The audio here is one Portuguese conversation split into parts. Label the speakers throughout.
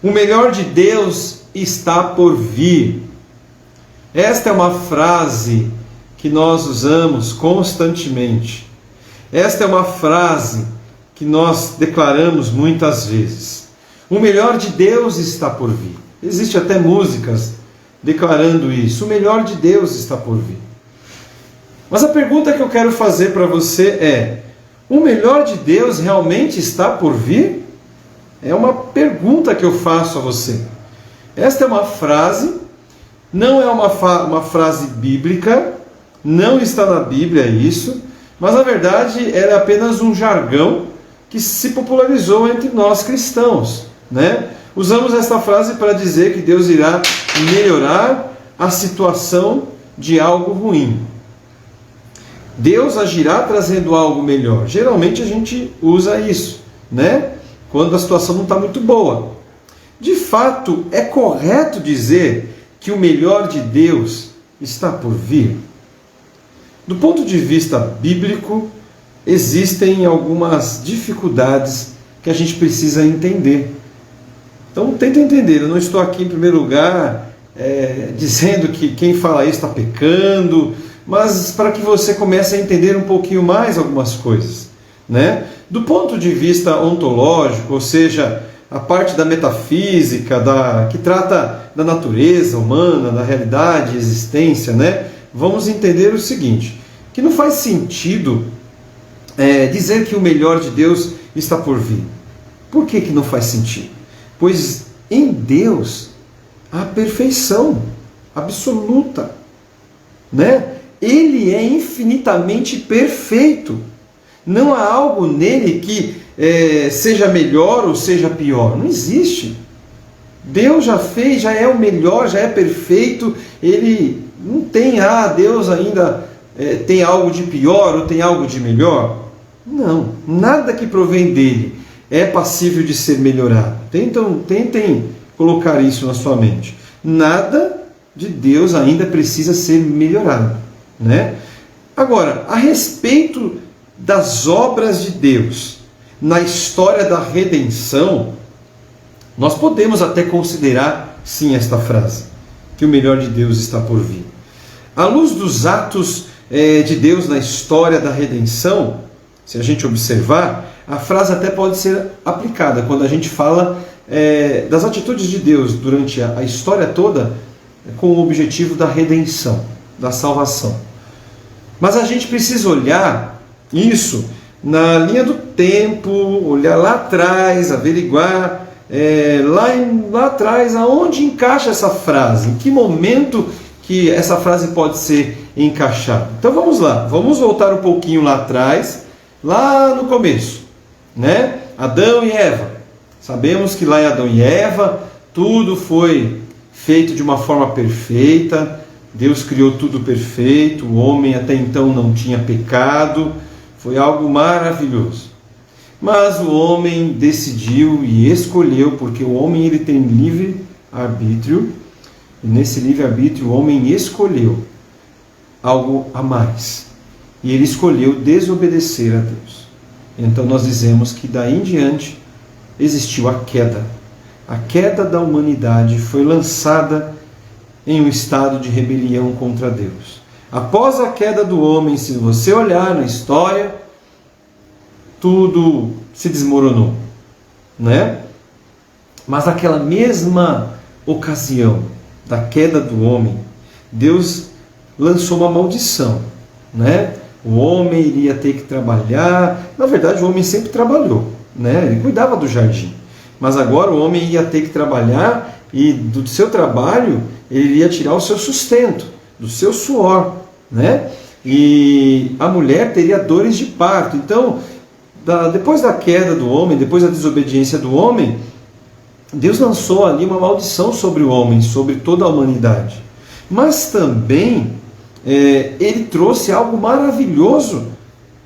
Speaker 1: O melhor de Deus está por vir. Esta é uma frase que nós usamos constantemente. Esta é uma frase que nós declaramos muitas vezes. O melhor de Deus está por vir. Existem até músicas declarando isso. O melhor de Deus está por vir. Mas a pergunta que eu quero fazer para você é: o melhor de Deus realmente está por vir? É uma pergunta que eu faço a você. Esta é uma frase, não é uma frase bíblica, não está na Bíblia isso, mas na verdade ela é apenas um jargão que se popularizou entre nós cristãos, né? Usamos esta frase para dizer que Deus irá melhorar a situação de algo ruim. Deus agirá trazendo algo melhor. Geralmente a gente usa isso, né? Quando a situação não está muito boa. De fato, é correto dizer que o melhor de Deus está por vir? Do ponto de vista bíblico, existem algumas dificuldades que a gente precisa entender. Então tenta entender, eu não estou aqui em primeiro lugar dizendo que quem fala isso está pecando, mas para que você comece a entender um pouquinho mais algumas coisas, né? Do ponto de vista ontológico, ou seja, a parte da metafísica, que trata da natureza humana, da realidade, existência, né? Vamos entender o seguinte, que não faz sentido dizer que o melhor de Deus está por vir. Por que não faz sentido? Pois em Deus há perfeição absoluta, né? Ele é infinitamente perfeito. Não há algo nele que seja melhor ou seja pior. Não existe. Deus já fez, já é o melhor, já é perfeito. Ele não tem, Deus ainda tem algo de pior ou tem algo de melhor. Não, nada que provém dele é passível de ser melhorado. Tentem colocar isso na sua mente. Nada de Deus ainda precisa ser melhorado, né? Agora, a respeito das obras de Deus na história da redenção, nós podemos até considerar sim esta frase, que o melhor de Deus está por vir. À luz dos atos de Deus na história da redenção, se a gente observar, a frase até pode ser aplicada quando a gente fala das atitudes de Deus durante a história toda com o objetivo da redenção, da salvação. Mas a gente precisa olhar isso na linha do tempo, olhar lá atrás, averiguar lá atrás aonde encaixa essa frase, em que momento que essa frase pode ser encaixada. Então vamos lá, vamos voltar um pouquinho lá atrás, lá no começo, né? Adão e Eva. Sabemos que lá em Adão e Eva tudo foi feito de uma forma perfeita, Deus criou tudo perfeito, o homem até então não tinha pecado, foi algo maravilhoso. Mas o homem decidiu e escolheu, porque o homem ele tem livre-arbítrio, e nesse livre-arbítrio o homem escolheu algo a mais. E ele escolheu desobedecer a Deus. Então nós dizemos que daí em diante existiu a queda. A queda da humanidade foi lançada em um estado de rebelião contra Deus. Após a queda do homem, se você olhar na história, tudo se desmoronou, né? Mas naquela mesma ocasião da queda do homem, Deus lançou uma maldição, né? O homem iria ter que trabalhar. Na verdade, o homem sempre trabalhou, né? Ele cuidava do jardim. Mas agora o homem ia ter que trabalhar e do seu trabalho ele iria tirar o seu sustento, do seu suor, né? E a mulher teria dores de parto. Então, depois da queda do homem, depois da desobediência do homem, Deus lançou ali uma maldição sobre o homem, sobre toda a humanidade. Mas também ele trouxe algo maravilhoso.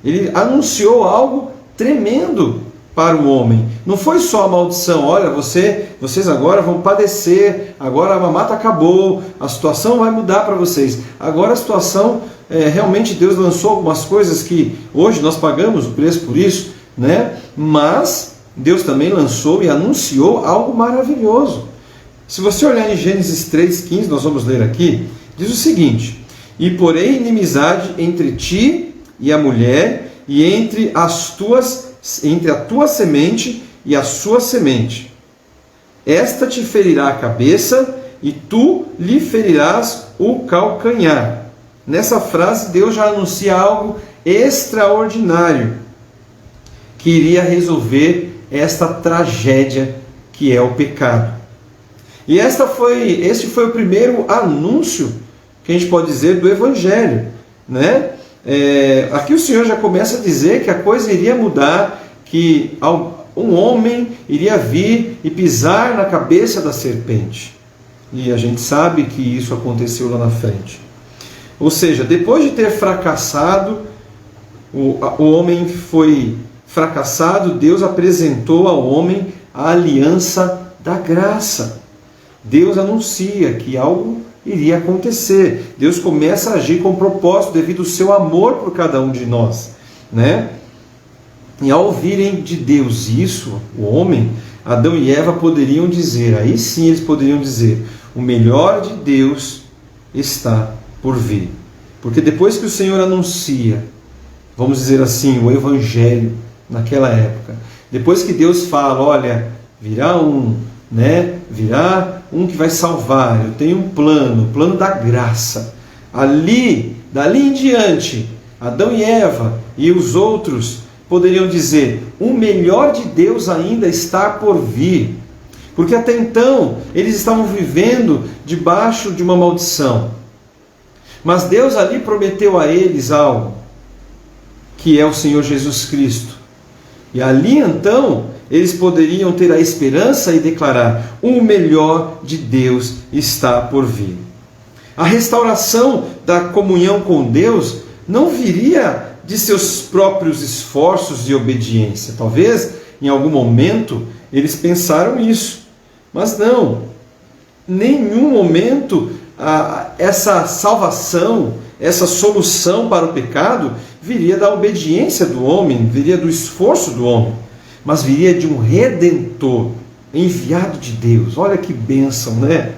Speaker 1: Ele anunciou algo tremendo para o homem. Não foi só a maldição, olha, vocês agora vão padecer, agora a mamata acabou, a situação vai mudar para vocês. Agora a situação, realmente Deus lançou algumas coisas que hoje nós pagamos o preço por isso, né? Mas Deus também lançou e anunciou algo maravilhoso. Se você olhar em Gênesis 3,15, nós vamos ler aqui, diz o seguinte: e porém inimizade entre ti e a mulher, e entre a tua semente e a sua semente. Esta te ferirá a cabeça, e tu lhe ferirás o calcanhar. Nessa frase, Deus já anuncia algo extraordinário, que iria resolver esta tragédia que é o pecado. E este foi o primeiro anúncio, que a gente pode dizer, do Evangelho, né? Aqui o Senhor já começa a dizer que a coisa iria mudar, que um homem iria vir e pisar na cabeça da serpente. E a gente sabe que isso aconteceu lá na frente. Ou seja, depois de ter fracassado, o homem foi fracassado, Deus apresentou ao homem a aliança da graça. Deus anuncia que algo iria acontecer. Deus começa a agir com propósito devido ao seu amor por cada um de nós, né? E ao ouvirem de Deus isso, o homem, Adão e Eva poderiam dizer, aí sim eles poderiam dizer, o melhor de Deus está por vir. Porque depois que o Senhor anuncia, vamos dizer assim, o Evangelho naquela época, depois que Deus fala, olha, virá um que vai salvar, eu tenho um plano, o plano da graça. Dali em diante, Adão e Eva e os outros poderiam dizer, o melhor de Deus ainda está por vir. Porque até então, eles estavam vivendo debaixo de uma maldição. Mas Deus ali prometeu a eles algo, que é o Senhor Jesus Cristo. E ali então, eles poderiam ter a esperança e declarar, o melhor de Deus está por vir. A restauração da comunhão com Deus não viria de seus próprios esforços de obediência. Talvez, em algum momento, eles pensaram isso. Mas não, em nenhum momento essa salvação, essa solução para o pecado viria da obediência do homem, viria do esforço do homem, mas viria de um Redentor enviado de Deus. Olha que bênção, né?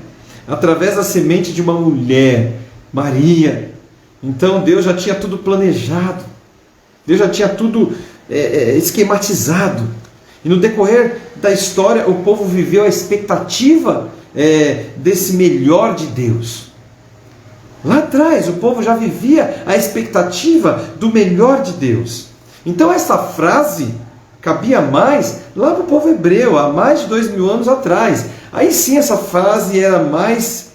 Speaker 1: Através da semente de uma mulher, Maria. Então Deus já tinha tudo planejado, Deus já tinha tudo esquematizado. E no decorrer da história, o povo viveu a expectativa desse melhor de Deus. Lá atrás, o povo já vivia a expectativa do melhor de Deus. Então essa frase cabia mais lá para o povo hebreu, há mais de 2000 anos atrás. Aí sim essa frase era mais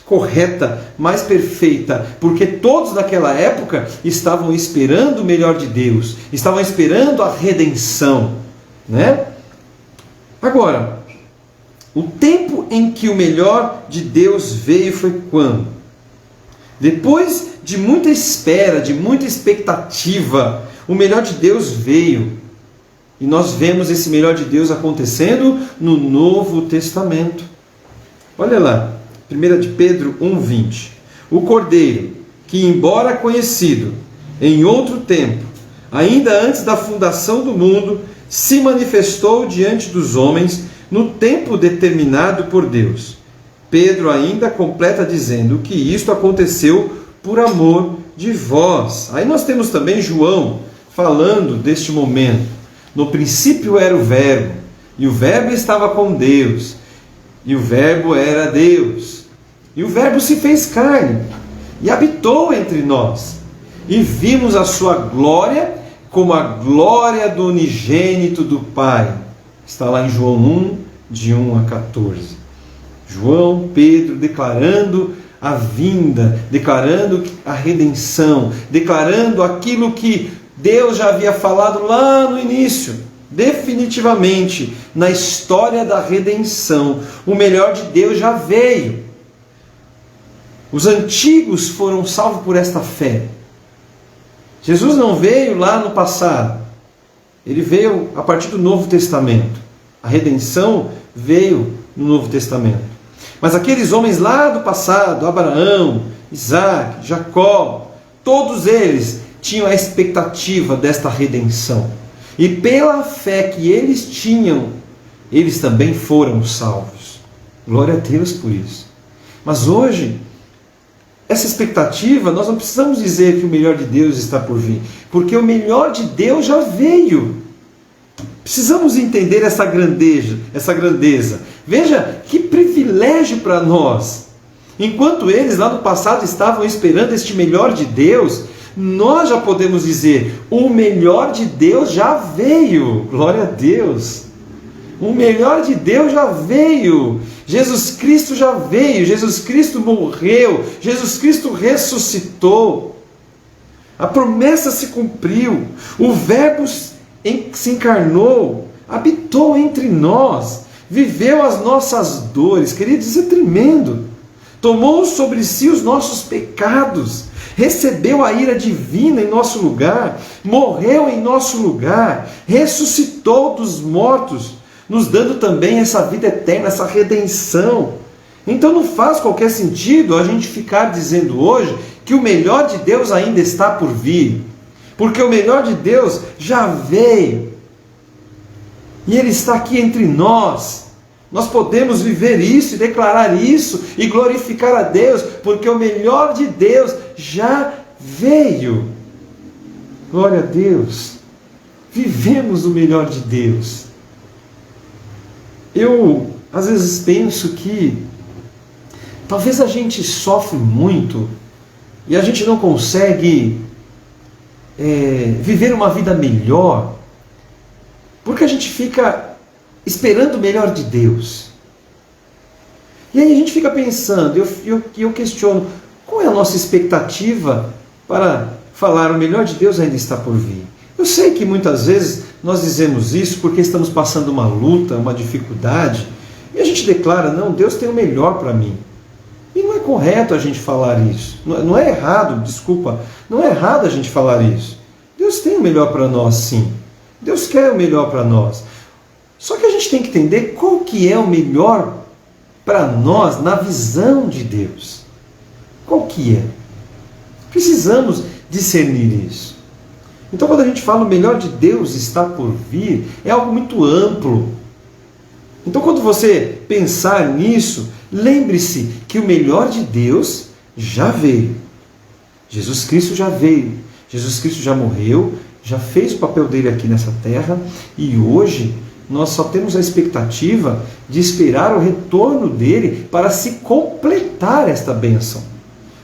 Speaker 1: correta, mais perfeita, porque todos naquela época estavam esperando o melhor de Deus, estavam esperando a redenção, né? Agora, o tempo em que o melhor de Deus veio foi quando? Depois de muita espera, de muita expectativa, o melhor de Deus veio. E nós vemos esse melhor de Deus acontecendo no Novo Testamento. Olha lá, 1 de Pedro 1,20. O Cordeiro, que embora conhecido em outro tempo, ainda antes da fundação do mundo, se manifestou diante dos homens no tempo determinado por Deus. Pedro ainda completa dizendo que isto aconteceu por amor de vós. Aí nós temos também João falando deste momento. No princípio era o Verbo, e o Verbo estava com Deus, e o Verbo era Deus. E o Verbo se fez carne, e habitou entre nós. E vimos a sua glória, como a glória do unigênito do Pai. Está lá em João 1, de 1 a 14. João, Pedro, declarando a vinda, declarando a redenção, declarando aquilo que Deus já havia falado lá no início, definitivamente, na história da redenção. O melhor de Deus já veio. Os antigos foram salvos por esta fé. Jesus não veio lá no passado. Ele veio a partir do Novo Testamento. A redenção veio no Novo Testamento. Mas aqueles homens lá do passado, Abraão, Isaac, Jacó, todos eles tinham a expectativa desta redenção. E pela fé que eles tinham, eles também foram salvos. Glória a Deus por isso. Mas hoje, essa expectativa, nós não precisamos dizer que o melhor de Deus está por vir, porque o melhor de Deus já veio. Precisamos entender essa grandeza. Veja que privilégio para nós. Enquanto eles lá no passado estavam esperando este melhor de Deus, nós já podemos dizer, o melhor de Deus já veio. Glória a Deus. O melhor de Deus já veio. Jesus Cristo já veio. Jesus Cristo morreu. Jesus Cristo ressuscitou. A promessa se cumpriu. O Verbo se encarnou, habitou entre nós, viveu as nossas dores. Queridos, isso é tremendo. Tomou sobre si os nossos pecados, recebeu a ira divina em nosso lugar, morreu em nosso lugar, ressuscitou dos mortos, nos dando também essa vida eterna, essa redenção. Então não faz qualquer sentido a gente ficar dizendo hoje que o melhor de Deus ainda está por vir, porque o melhor de Deus já veio, e Ele está aqui entre nós. Nós podemos viver isso e declarar isso e glorificar a Deus, porque o melhor de Deus já veio. Glória a Deus. Vivemos o melhor de Deus. Eu, às vezes, penso que talvez a gente sofre muito e a gente não consegue viver uma vida melhor, porque a gente fica esperando o melhor de Deus. E aí a gente fica pensando, eu questiono, qual é a nossa expectativa para falar o melhor de Deus ainda está por vir? Eu sei que muitas vezes nós dizemos isso porque estamos passando uma luta, uma dificuldade, e a gente declara, não, Deus tem o melhor para mim. E não é correto a gente falar isso. Não é errado, desculpa, não é errado a gente falar isso. Deus tem o melhor para nós, sim. Deus quer o melhor para nós. Só que a gente tem que entender qual que é o melhor para nós na visão de Deus. Qual que é? Precisamos discernir isso. Então, quando a gente fala o melhor de Deus está por vir, é algo muito amplo. Então, quando você pensar nisso, lembre-se que o melhor de Deus já veio. Jesus Cristo já veio. Jesus Cristo já morreu, já fez o papel dele aqui nessa terra, e hoje nós só temos a expectativa de esperar o retorno dele para se completar esta bênção.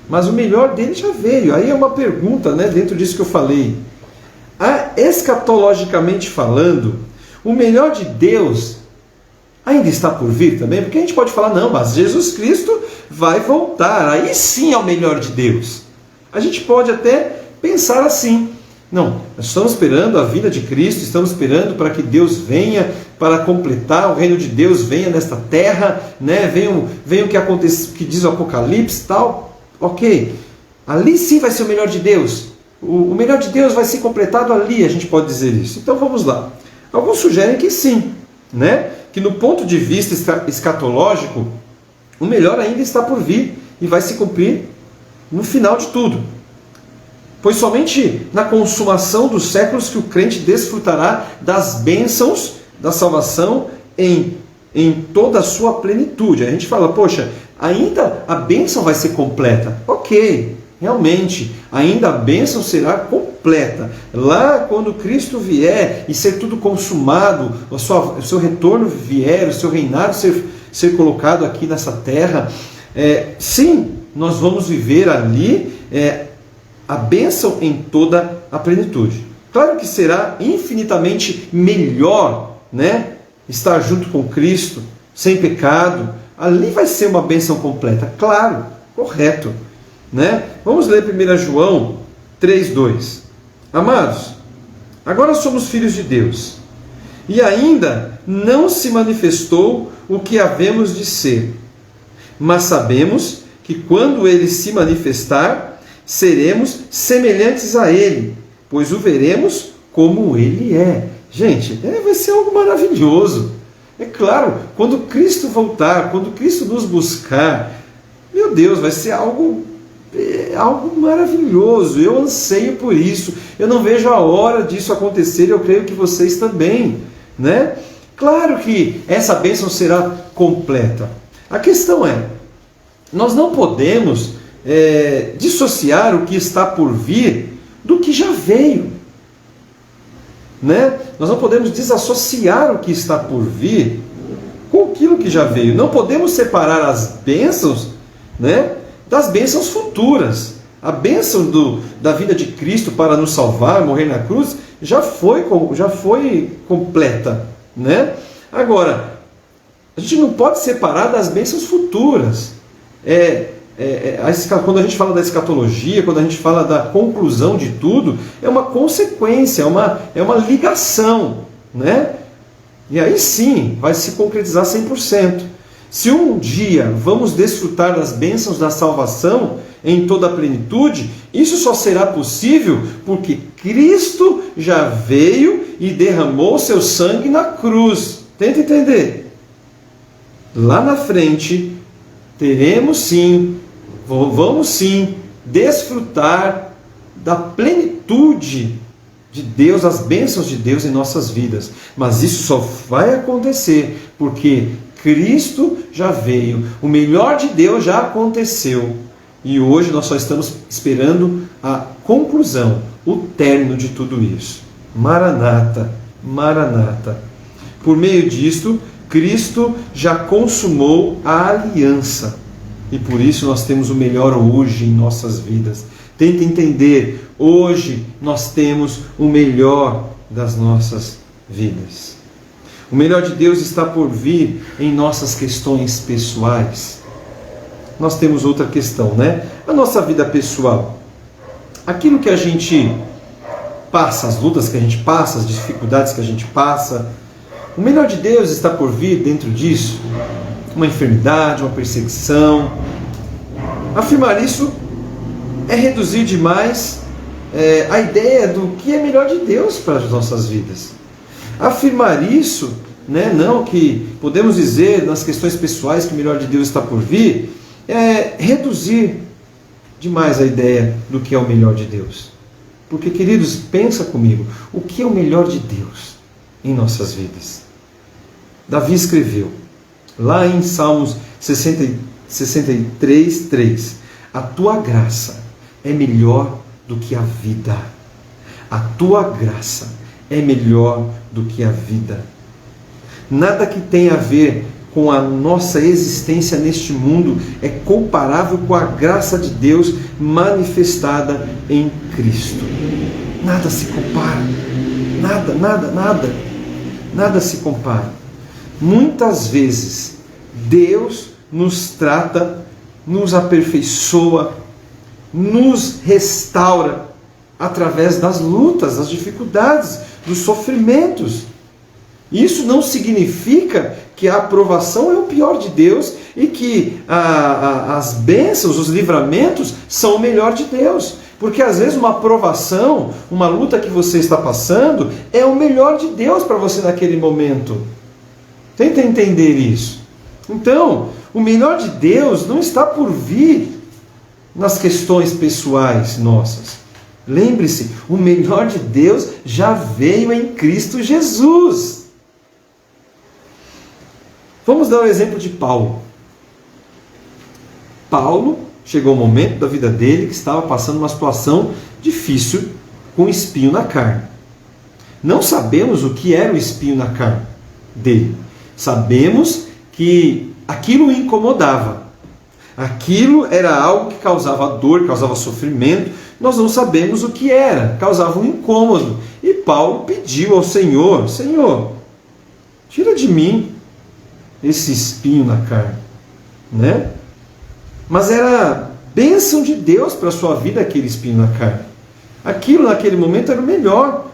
Speaker 1: Mas o melhor dele já veio. Aí é uma pergunta, dentro disso que eu falei. Escatologicamente falando, o melhor de Deus ainda está por vir também? Porque a gente pode falar, não, mas Jesus Cristo vai voltar. Aí sim é o melhor de Deus. A gente pode até pensar assim. Não, nós estamos esperando a vinda de Cristo, estamos esperando para que Deus venha, para completar, o reino de Deus venha nesta terra, venha o que acontece, que diz o Apocalipse e tal. Ok, ali sim vai ser o melhor de Deus. O melhor de Deus vai ser completado ali, a gente pode dizer isso. Então vamos lá. Alguns sugerem que sim, que no ponto de vista escatológico, o melhor ainda está por vir e vai se cumprir no final de tudo. Pois somente na consumação dos séculos que o crente desfrutará das bênçãos da salvação em toda a sua plenitude. A gente fala, poxa, ainda a bênção vai ser completa. Ok, realmente, ainda a bênção será completa. Lá quando Cristo vier e ser tudo consumado, o seu retorno vier, o seu reinado ser colocado aqui nessa terra, sim, nós vamos viver ali a bênção em toda a plenitude. Claro que será infinitamente melhor, estar junto com Cristo, sem pecado. Ali vai ser uma bênção completa, claro, correto. Vamos ler 1 João 3,2. Amados, agora somos filhos de Deus, e ainda não se manifestou o que havemos de ser, mas sabemos que quando Ele se manifestar, seremos semelhantes a Ele, pois o veremos como Ele é. Gente, vai ser algo maravilhoso. É claro, quando Cristo voltar, quando Cristo nos buscar, meu Deus, vai ser algo é algo maravilhoso. Eu anseio por isso. Eu não vejo a hora disso acontecer. Eu creio que vocês também, né? Claro que essa bênção será completa. A questão é, nós não podemos dissociar o que está por vir do que já veio, né? Nós não podemos desassociar o que está por vir com aquilo que já veio. Não podemos separar as bênçãos, né, das bênçãos futuras. A bênção da vida de Cristo para nos salvar, morrer na cruz, já foi completa, né? Agora, a gente não pode separar das bênçãos futuras. Quando a gente fala da escatologia, quando a gente fala da conclusão de tudo, é uma consequência, é uma ligação, né? E aí sim, vai se concretizar 100%. Se um dia vamos desfrutar das bênçãos da salvação em toda a plenitude, isso só será possível porque Cristo já veio e derramou seu sangue na cruz. Tenta entender. Lá na frente, teremos sim, vamos sim desfrutar da plenitude de Deus, as bênçãos de Deus em nossas vidas. Mas isso só vai acontecer porque Cristo já veio, o melhor de Deus já aconteceu. E hoje nós só estamos esperando a conclusão, o término de tudo isso. Maranata, Maranata. Por meio disto, Cristo já consumou a aliança. E por isso nós temos o melhor hoje em nossas vidas. Tenta entender, hoje nós temos o melhor das nossas vidas. O melhor de Deus está por vir em nossas questões pessoais. Nós temos outra questão, né? A nossa vida pessoal. Aquilo que a gente passa, as lutas que a gente passa, as dificuldades que a gente passa. O melhor de Deus está por vir dentro disso. Uma enfermidade, uma perseguição. Afirmar isso é reduzir demais a ideia do que é melhor de Deus para as nossas vidas. Afirmar isso, né, não que podemos dizer nas questões pessoais que o melhor de Deus está por vir, é reduzir demais a ideia do que é o melhor de Deus. Porque, queridos, pensa comigo, o que é o melhor de Deus em nossas vidas? Davi escreveu, lá em Salmos 63, 3, a tua graça é melhor do que a vida. A tua graça é melhor do que a vida. Nada que tenha a ver com a nossa existência neste mundo é comparável com a graça de Deus manifestada em Cristo. Nada se compara. Nada se compara. Muitas vezes Deus nos trata, nos aperfeiçoa, nos restaura através das lutas, das dificuldades, dos sofrimentos. Isso não significa que a aprovação é o pior de Deus e que as bênçãos, os livramentos são o melhor de Deus. Porque às vezes uma aprovação, uma luta que você está passando, é o melhor de Deus para você naquele momento. Tenta entender isso. Então, o melhor de Deus não está por vir nas questões pessoais nossas. Lembre-se, o melhor de Deus já veio em Cristo Jesus. Vamos dar o exemplo de Paulo. Paulo chegou um momento da vida dele que estava passando uma situação difícil com espinho na carne. Não sabemos o que era o espinho na carne dele. Sabemos que aquilo o incomodava. Aquilo era algo que causava dor, causava sofrimento. Nós não sabemos o que era, causava um incômodo. E Paulo pediu ao Senhor, Senhor, tira de mim esse espinho na carne, né? Mas era bênção de Deus para a sua vida aquele espinho na carne. Aquilo naquele momento era o melhor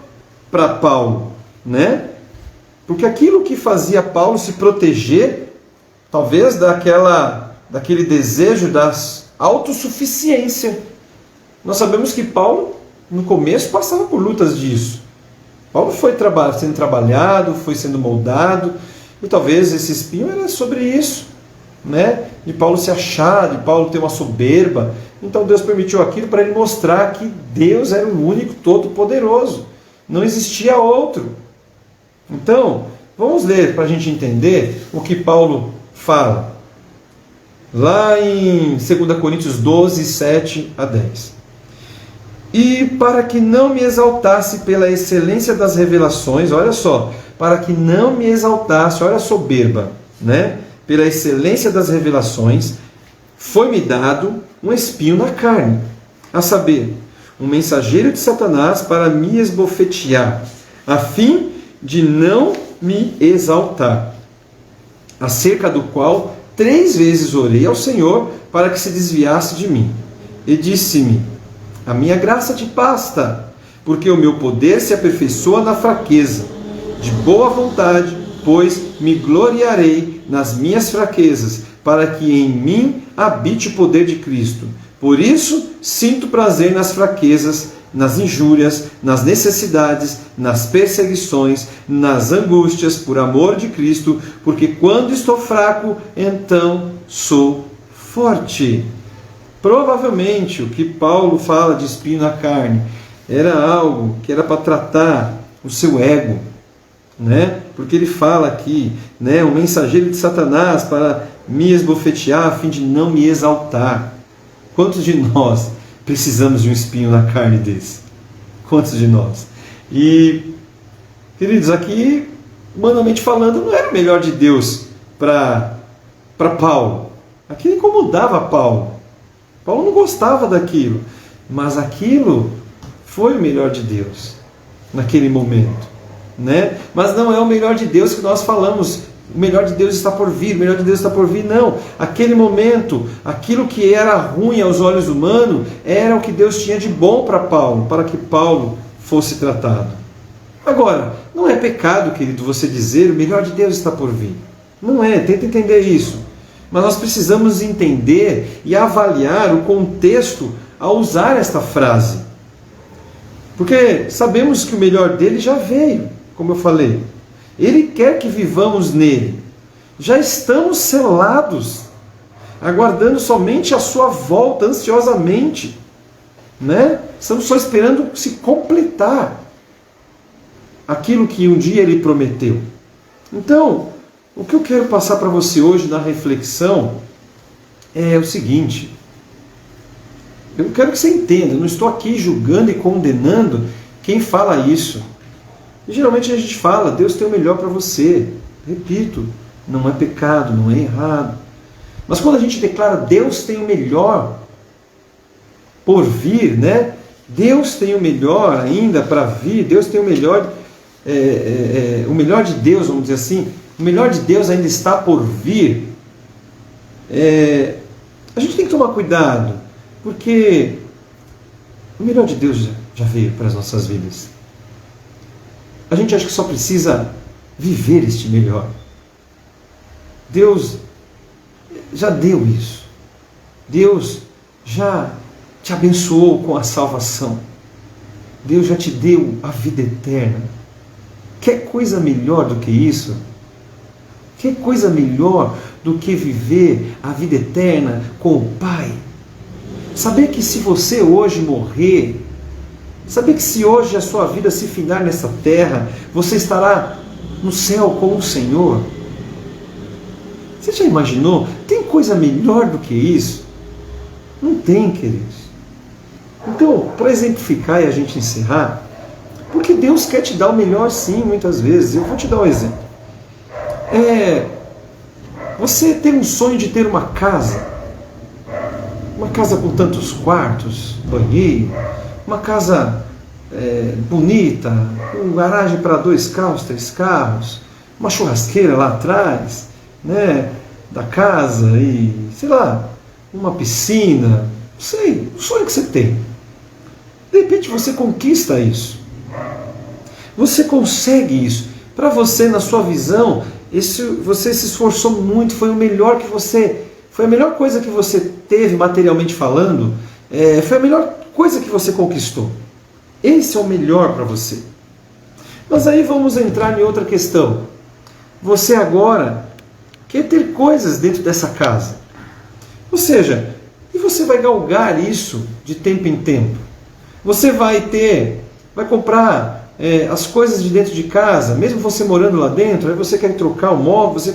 Speaker 1: para Paulo, né? Porque aquilo que fazia Paulo se proteger, talvez daquele desejo da autossuficiência. Nós sabemos que Paulo, no começo, passava por lutas disso. Paulo foi sendo trabalhado, foi sendo moldado, e talvez esse espinho era sobre isso, né? De Paulo se achar, de Paulo ter uma soberba, Então Deus permitiu aquilo para ele mostrar que Deus era o único todo-poderoso. Não existia outro. Então, vamos ler para a gente entender o que Paulo fala. Lá em 2 Coríntios 12, 7 a 10. E para que não me exaltasse pela excelência das revelações, olha só, para que não me exaltasse, olha a soberba, né? Pela excelência das revelações, foi-me dado um espinho na carne, a saber, um mensageiro de Satanás para me esbofetear, a fim de não me exaltar, acerca do qual 3 vezes orei ao Senhor para que se desviasse de mim. E disse-me: a minha graça te basta, porque o meu poder se aperfeiçoa na fraqueza. De boa vontade, pois, me gloriarei nas minhas fraquezas, para que em mim habite o poder de Cristo. Por isso, sinto prazer nas fraquezas, nas injúrias, nas necessidades, nas perseguições, nas angústias, por amor de Cristo, porque quando estou fraco, então sou forte. Provavelmente o que Paulo fala de espinho na carne era algo que era para tratar o seu ego, né? Porque ele fala aqui, né, um mensageiro de Satanás para me esbofetear a fim de não me exaltar. Quantos de nós precisamos de um espinho na carne desse? Quantos de nós? E, queridos, aqui, humanamente falando, não era o melhor de Deus para Paulo. Aquilo incomodava Paulo. Paulo não gostava daquilo, mas aquilo foi o melhor de Deus naquele momento, né? Mas não é o melhor de Deus que nós falamos. O melhor de Deus está por vir, o melhor de Deus está por vir. Não, aquele momento, aquilo que era ruim aos olhos humanos, era o que Deus tinha de bom para Paulo, para que Paulo fosse tratado. Agora, não é pecado, querido, você dizer o melhor de Deus está por vir. Não é, tenta entender isso. Mas nós precisamos entender e avaliar o contexto ao usar esta frase. Porque sabemos que o melhor dele já veio, como eu falei. Ele quer que vivamos nele. Já estamos selados, aguardando somente a sua volta ansiosamente, né? Estamos só esperando se completar aquilo que um dia ele prometeu. Então, o que eu quero passar para você hoje na reflexão é o seguinte. Eu quero que você entenda, eu não estou aqui julgando e condenando quem fala isso. E geralmente a gente fala, Deus tem o melhor para você. Repito, não é pecado, não é errado. Mas quando a gente declara Deus tem o melhor por vir, né? Deus tem o melhor ainda para vir, Deus tem o melhor, o melhor de Deus, vamos dizer assim, o melhor de Deus ainda está por vir. A gente tem que tomar cuidado, porque o melhor de Deus já veio para as nossas vidas. A gente acha que só precisa viver este melhor. Deus já deu isso. Deus já te abençoou com a salvação. Deus já te deu a vida eterna. Quer coisa melhor do que isso? Quer coisa melhor do que viver a vida eterna com o Pai? Saber que se você hoje morrer, saber que se hoje a sua vida se findar nessa terra, você estará no céu com o Senhor. Você já imaginou? Tem coisa melhor do que isso? Não tem, queridos. Então, para exemplificar e a gente encerrar, porque Deus quer te dar o melhor sim, muitas vezes. Eu vou te dar um exemplo. Você tem um sonho de ter uma casa com tantos quartos, banheiro, uma casa bonita, com garagem para 2 carros, 3 carros, uma churrasqueira lá atrás, né, da casa e, sei lá, uma piscina, não sei, o sonho que você tem. De repente você conquista isso. Você consegue isso. Para você, na sua visão, você se esforçou muito, foi a melhor coisa que você teve materialmente falando, foi a melhor coisa que você conquistou. Esse é o melhor para você. Mas aí vamos entrar em outra questão. Você agora quer ter coisas dentro dessa casa. Ou seja, e você vai galgar isso de tempo em tempo. Você vai comprar as coisas de dentro de casa, mesmo você morando lá dentro, aí você quer trocar o móvel,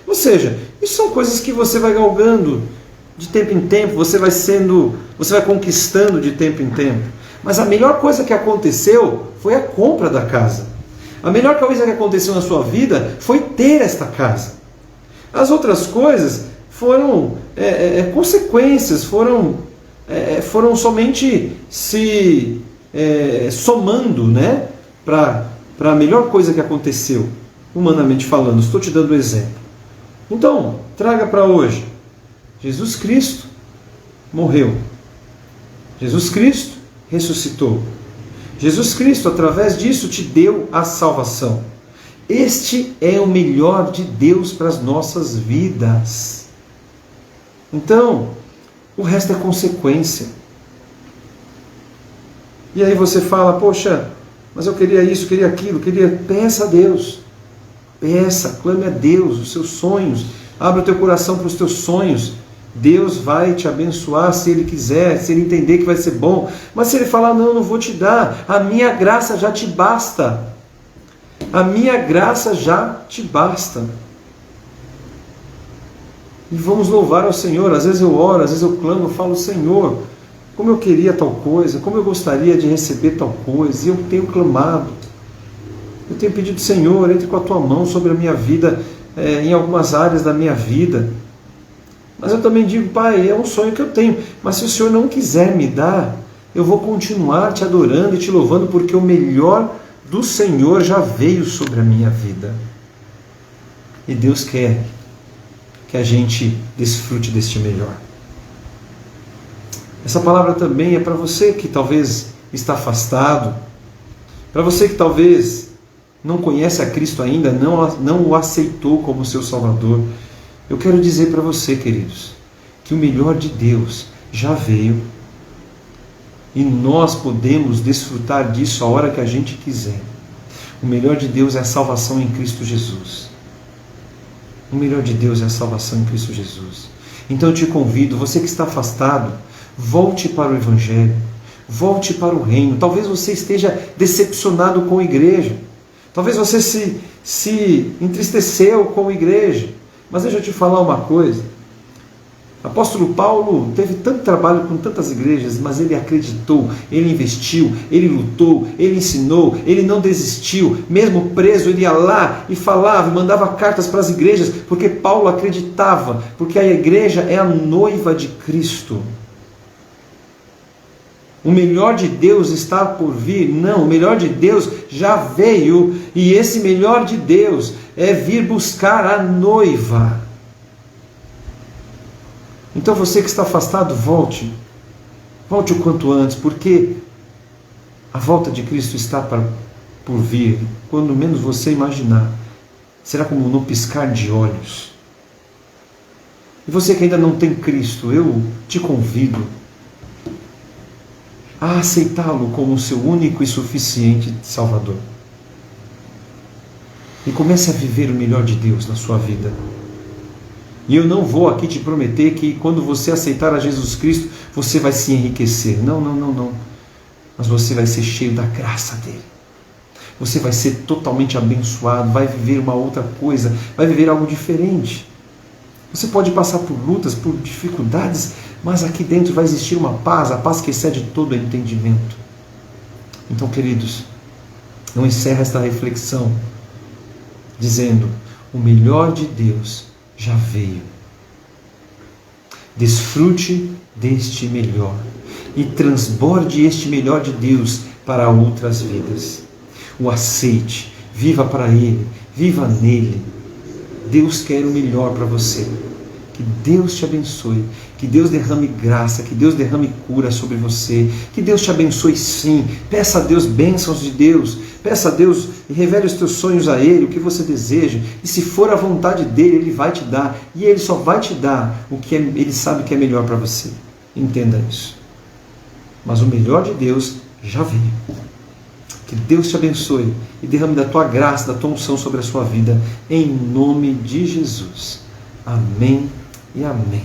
Speaker 1: ou seja, isso são coisas que você vai galgando de tempo em tempo, você vai conquistando de tempo em tempo. Mas a melhor coisa que aconteceu foi a compra da casa. A melhor coisa que aconteceu na sua vida foi ter esta casa. As outras coisas foram consequências, foram somente se somando, né, para a melhor coisa que aconteceu, humanamente falando. Estou te dando um exemplo. Então, traga para hoje. Jesus Cristo morreu. Jesus Cristo ressuscitou. Jesus Cristo, através disso, te deu a salvação. Este é o melhor de Deus para as nossas vidas. Então, o resto é consequência. E aí você fala, poxa, mas eu queria isso, queria aquilo, peça a Deus. Peça, clame a Deus os seus sonhos. Abra o teu coração para os teus sonhos. Deus vai te abençoar se Ele quiser, se Ele entender que vai ser bom. Mas se Ele falar, não vou te dar, a minha graça já te basta. A minha graça já te basta. E vamos louvar ao Senhor. Às vezes eu oro, às vezes eu clamo, eu falo, Senhor, como eu queria tal coisa, como eu gostaria de receber tal coisa. E eu tenho clamado. Eu tenho pedido, Senhor, entre com a tua mão sobre a minha vida, em algumas áreas da minha vida. Mas eu também digo, Pai, é um sonho que eu tenho, mas se o Senhor não quiser me dar, eu vou continuar te adorando e te louvando, porque o melhor do Senhor já veio sobre a minha vida. E Deus quer que a gente desfrute deste melhor. Essa palavra também é para você que talvez está afastado, para você que talvez não conhece a Cristo ainda, não o aceitou como seu Salvador. Eu quero dizer para você, queridos, que o melhor de Deus já veio e nós podemos desfrutar disso a hora que a gente quiser. O melhor de Deus é a salvação em Cristo Jesus. O melhor de Deus é a salvação em Cristo Jesus. Então eu te convido, você que está afastado, volte para o Evangelho, volte para o reino. Talvez você esteja decepcionado com a igreja, talvez você se entristeceu com a igreja. Mas deixa eu te falar uma coisa. Apóstolo Paulo teve tanto trabalho com tantas igrejas, mas ele acreditou, ele investiu, ele lutou, ele ensinou, ele não desistiu. Mesmo preso, ele ia lá e falava, mandava cartas para as igrejas, porque Paulo acreditava, porque a igreja é a noiva de Cristo. O melhor de Deus está por vir? Não, o melhor de Deus já veio, e esse melhor de Deus é vir buscar a noiva. Então você que está afastado, volte o quanto antes, porque a volta de Cristo está por vir, quando menos você imaginar. Será como no piscar de olhos. E você que ainda não tem Cristo, eu te convido a aceitá-lo como seu único e suficiente Salvador. E comece a viver o melhor de Deus na sua vida. E eu não vou aqui te prometer que quando você aceitar a Jesus Cristo, você vai se enriquecer. Não. Mas você vai ser cheio da graça dele. Você vai ser totalmente abençoado, vai viver uma outra coisa, vai viver algo diferente. Você pode passar por lutas, por dificuldades, mas aqui dentro vai existir uma paz, a paz que excede todo entendimento. Então, queridos, eu encerro esta reflexão dizendo, o melhor de Deus já veio. Desfrute deste melhor e transborde este melhor de Deus para outras vidas. O aceite, viva para Ele, viva nele. Deus quer o melhor para você. Que Deus te abençoe, que Deus derrame graça, que Deus derrame cura sobre você, que Deus te abençoe sim. Peça a Deus bênçãos de Deus, peça a Deus e revele os teus sonhos a Ele, o que você deseja, e se for a vontade dEle, Ele vai te dar, e Ele só vai te dar o que Ele sabe que é melhor para você. Entenda isso. Mas o melhor de Deus já veio. Que Deus te abençoe e derrame da tua graça, da tua unção sobre a sua vida, em nome de Jesus. Amém e amém.